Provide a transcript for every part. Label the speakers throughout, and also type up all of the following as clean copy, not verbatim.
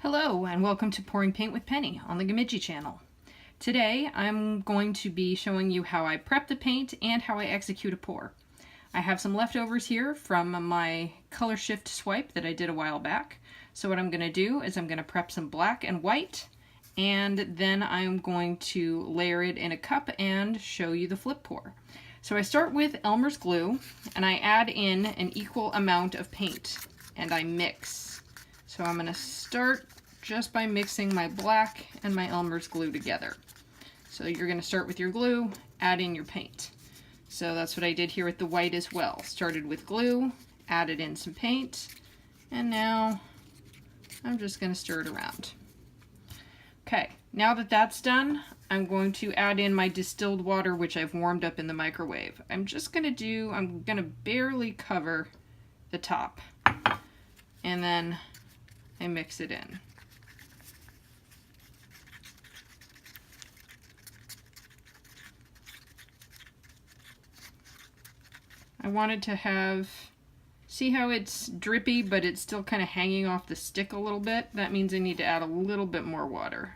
Speaker 1: Hello and welcome to Pouring Paint with Penny on the Gamidgee channel. Today I'm going to be showing you how I prep the paint and how I execute a pour. I have some leftovers here from my color shift swipe that I did a while back. So what I'm going to do is I'm going to prep some black and white, and then I'm going to layer it in a cup and show you the flip pour. So I start with Elmer's glue and I add in an equal amount of paint and I mix. So I'm going to start just by mixing my black and my Elmer's glue together. So you're going to start with your glue, add in your paint. So that's what I did here with the white as well. Started with glue, added in some paint, and now I'm just going to stir it around. Okay, now that that's done, I'm going to add in my distilled water, which I've warmed up in the microwave. I'm going to barely cover the top, and then I mix it in. I wanted to have, see how it's drippy, but it's still kind of hanging off the stick a little bit? That means I need to add a little bit more water.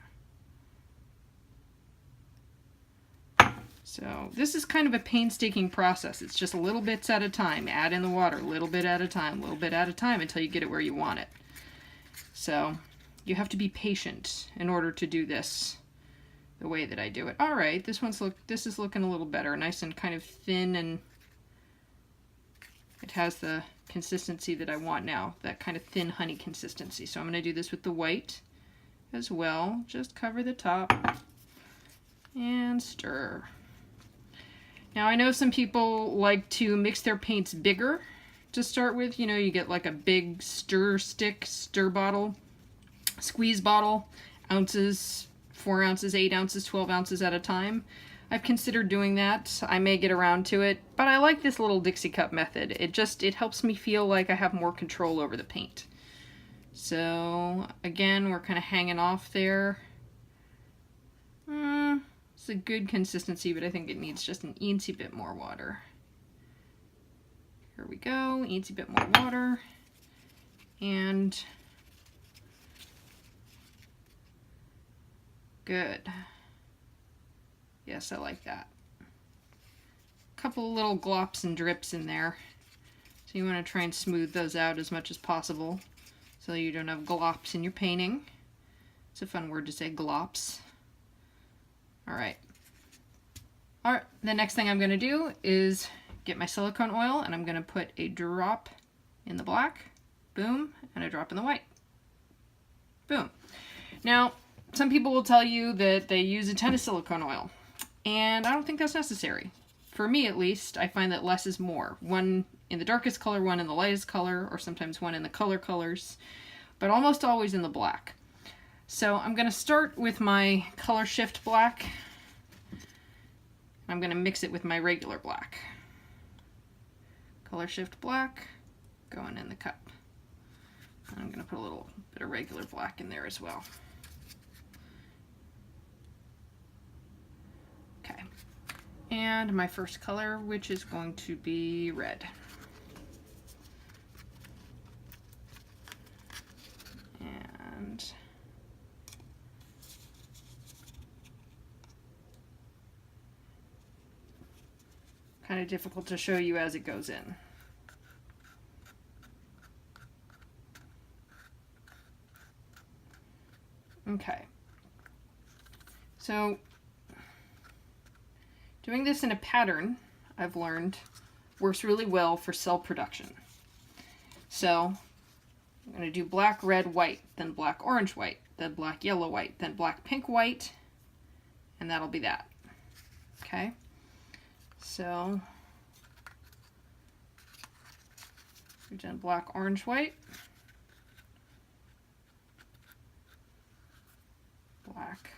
Speaker 1: So this is kind of a painstaking process. It's just little bits at a time. Add in the water, little bit at a time, little bit at a time until you get it where you want it. So you have to be patient in order to do this the way that I do it. All right, this is looking a little better, nice and kind of thin, and it has the consistency that I want now, that kind of thin honey consistency. So I'm going to do this with the white as well. Just cover the top and stir. Now I know some people like to mix their paints bigger to start with. You know, you get like a big stir bottle, squeeze bottle, ounces, 4 ounces, 8 ounces, 12 ounces at a time. I've considered doing that. I may get around to it, but I like this little Dixie cup method. It helps me feel like I have more control over the paint. So again, we're kind of hanging off there. It's a good consistency, but I think it needs just an eensy bit more water. Here we go, eensy bit more water. And good. Yes, I like that. A couple little glops and drips in there. So you want to try and smooth those out as much as possible so you don't have glops in your painting. It's a fun word to say, glops. Alright. Alright, the next thing I'm going to do is get my silicone oil, and I'm going to put a drop in the black, boom, and a drop in the white. Boom. Now, some people will tell you that they use a ton of silicone oil. And I don't think that's necessary. For me, at least, I find that less is more. One in the darkest color, one in the lightest color, or sometimes one in the colors, but almost always in the black. So I'm going to start with my color shift black. I'm going to mix it with my regular black. Color shift black going in the cup. And I'm going to put a little bit of regular black in there as well. And my first color, which is going to be red. And kind of difficult to show you as it goes in. Okay. So doing this in a pattern, I've learned, works really well for cell production. So I'm going to do black, red, white, then black, orange, white, then black, yellow, white, then black, pink, white, and that'll be that. Okay? So we've done black, orange, white, black.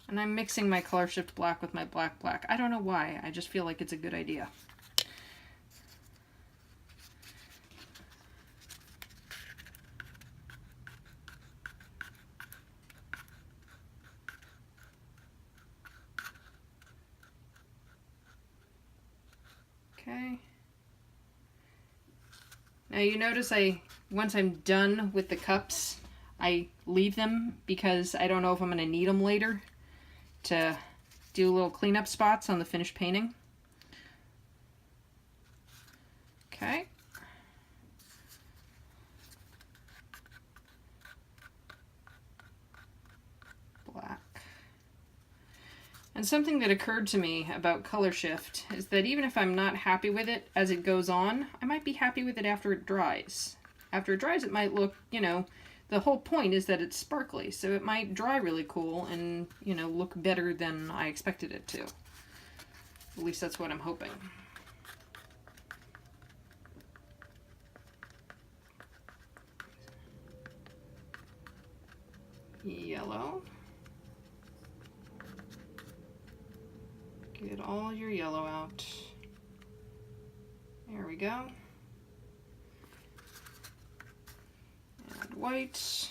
Speaker 1: And I'm mixing my color shift black with my black. I don't know why, I just feel like it's a good idea. Okay. Now you notice once I'm done with the cups, I leave them because I don't know if I'm going to need them later to do little cleanup spots on the finished painting. Okay. Black. And something that occurred to me about color shift is that even if I'm not happy with it as it goes on, I might be happy with it after it dries. After it dries, it might look, you know, the whole point is that it's sparkly, so it might dry really cool and, you know, look better than I expected it to. At least that's what I'm hoping. Yellow. Get all your yellow out. There we go. And white.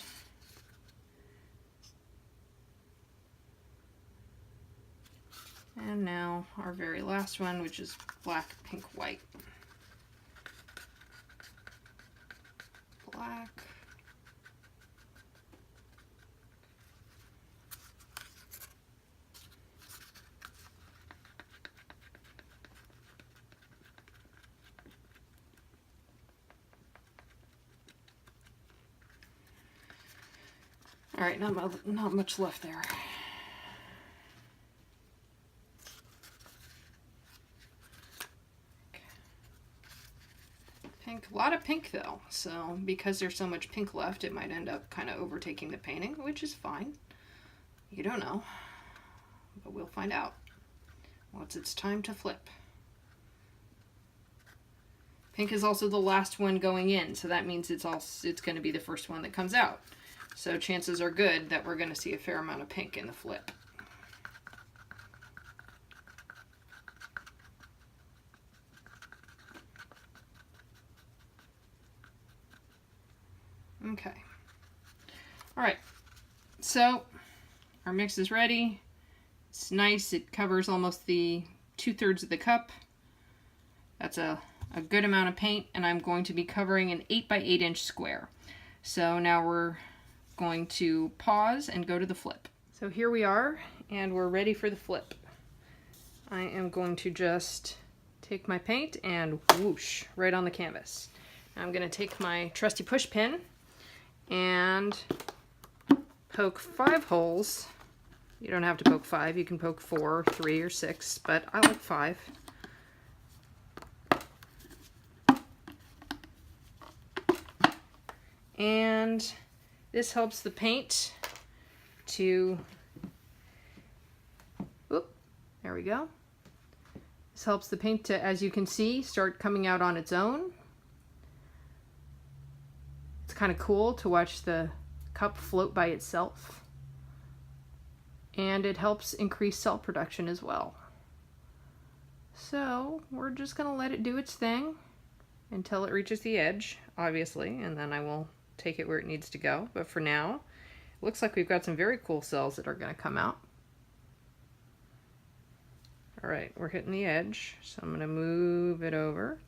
Speaker 1: And now our very last one, which is black, pink, white. Black. All right, not much left there. Pink, a lot of pink though, so because there's so much pink left, it might end up kind of overtaking the painting, which is fine. You don't know, but we'll find out once it's time to flip. Pink is also the last one going in, so that means it's going to be the first one that comes out. So chances are good that we're going to see a fair amount of pink in the flip. Okay. All right. So our mix is ready. It's nice. It covers almost the 2/3 of the cup. That's a good amount of paint, and I'm going to be covering an 8 by 8 inch square. So now we're going to pause and go to the flip. So here we are, and we're ready for the flip. I am going to just take my paint and whoosh right on the canvas. I'm going to take my trusty push pin and poke 5 holes. You don't have to poke 5, you can poke 4, 3, or 6, but I like 5. And this helps the paint to, whoop, there we go. This helps the paint to, as you can see, start coming out on its own. It's kind of cool to watch the cup float by itself. And it helps increase cell production as well. So we're just going to let it do its thing until it reaches the edge, obviously, and then I will take it where it needs to go. But for now, it looks like we've got some very cool cells that are going to come out. All right, we're hitting the edge, so I'm going to move it over.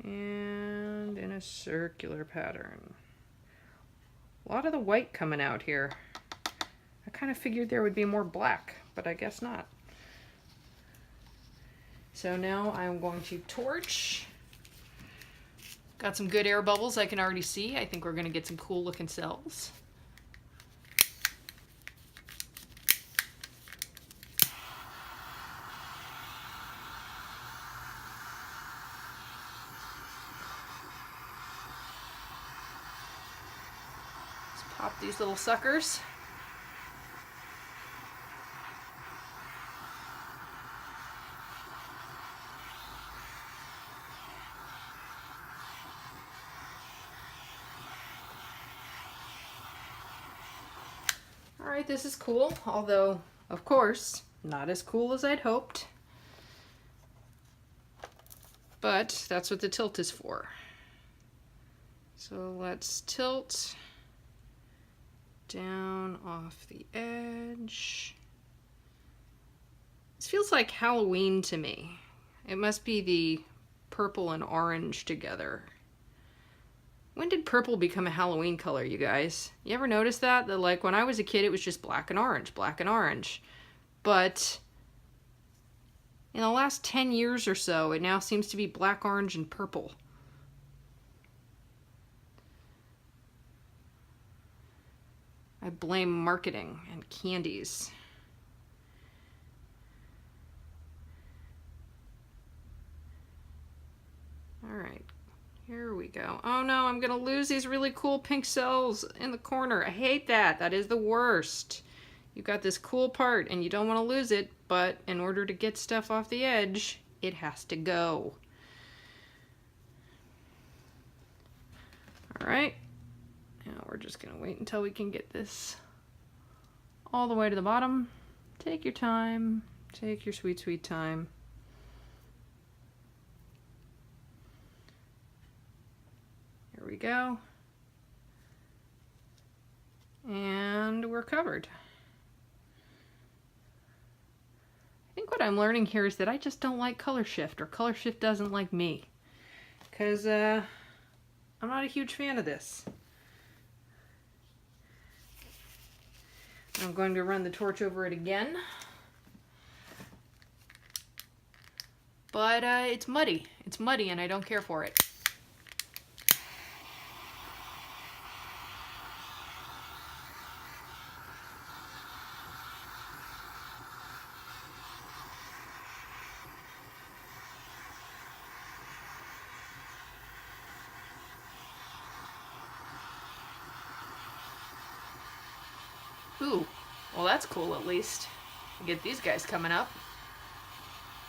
Speaker 1: And in a circular pattern. A lot of the white coming out here. I kind of figured there would be more black, but I guess not. So now I'm going to torch. Got some good air bubbles I can already see. I think we're going to get some cool looking cells. Let's pop these little suckers. Alright, this is cool, although, of course, not as cool as I'd hoped. But that's what the tilt is for. So let's tilt down off the edge. This feels like Halloween to me. It must be the purple and orange together. When did purple become a Halloween color, you guys? You ever notice that? That like when I was a kid, it was just black and orange, black and orange. But in the last 10 years or so, it now seems to be black, orange, and purple. I blame marketing and candies. All right, here we go. Oh no, I'm gonna lose these really cool pink cells in the corner. I hate that. That is the worst. You've got this cool part and you don't want to lose it, but in order to get stuff off the edge, it has to go. All right, now we're just gonna wait until we can get this all the way to the bottom. Take your time. Take your sweet, sweet time. Here we go. And we're covered. I think what I'm learning here is that I just don't like color shift, or color shift doesn't like me. Because I'm not a huge fan of this. I'm going to run the torch over it again. But it's muddy. It's muddy and I don't care for it. Ooh, well that's cool at least. Get these guys coming up.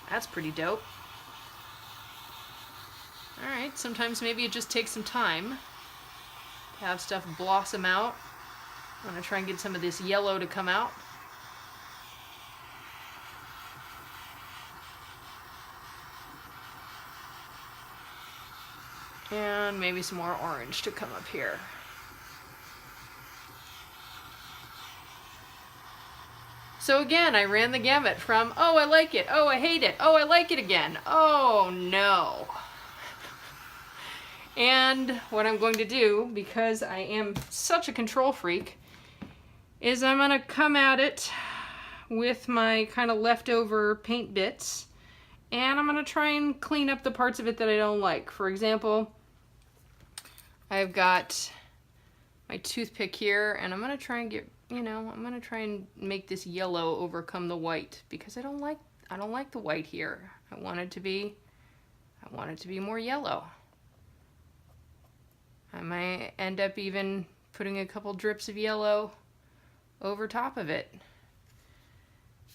Speaker 1: That's pretty dope. Alright, sometimes maybe it just takes some time to have stuff blossom out. I'm going to try and get some of this yellow to come out. And maybe some more orange to come up here. So again, I ran the gamut from, oh, I like it, oh, I hate it, oh, I like it again, oh, no. And what I'm going to do, because I am such a control freak, is I'm going to come at it with my kind of leftover paint bits, and I'm going to try and clean up the parts of it that I don't like. For example, I've got my toothpick here, and I'm going to try and get, I'm going to try and make this yellow overcome the white, because I don't like the white here. I want it to be more yellow. I might end up even putting a couple drips of yellow over top of it.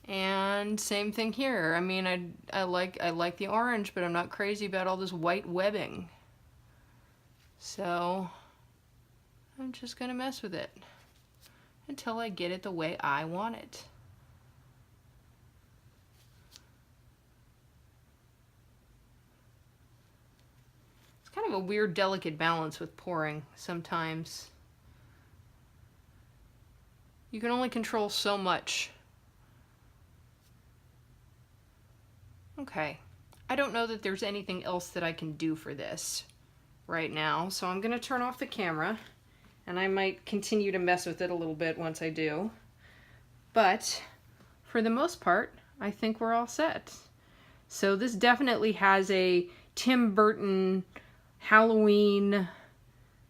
Speaker 1: And same thing here. I mean, I like the orange, but I'm not crazy about all this white webbing. So I'm just gonna mess with it until I get it the way I want it. It's kind of a weird, delicate balance with pouring sometimes. You can only control so much. Okay, I don't know that there's anything else that I can do for this right now, so I'm gonna turn off the camera, and I might continue to mess with it a little bit once I do. But for the most part, I think we're all set. So this definitely has a Tim Burton Halloween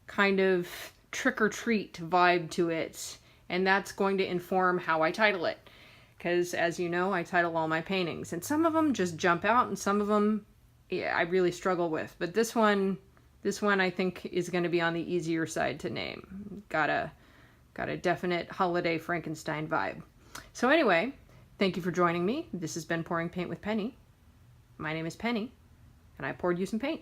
Speaker 1: kind of trick-or-treat vibe to it, and that's going to inform how I title it. Because as you know, I title all my paintings, and some of them just jump out, and some of them, yeah, I really struggle with. But this one I think is going to be on the easier side to name. Got a definite holiday Frankenstein vibe. So anyway, thank you for joining me. This has been Pouring Paint with Penny. My name is Penny, and I poured you some paint.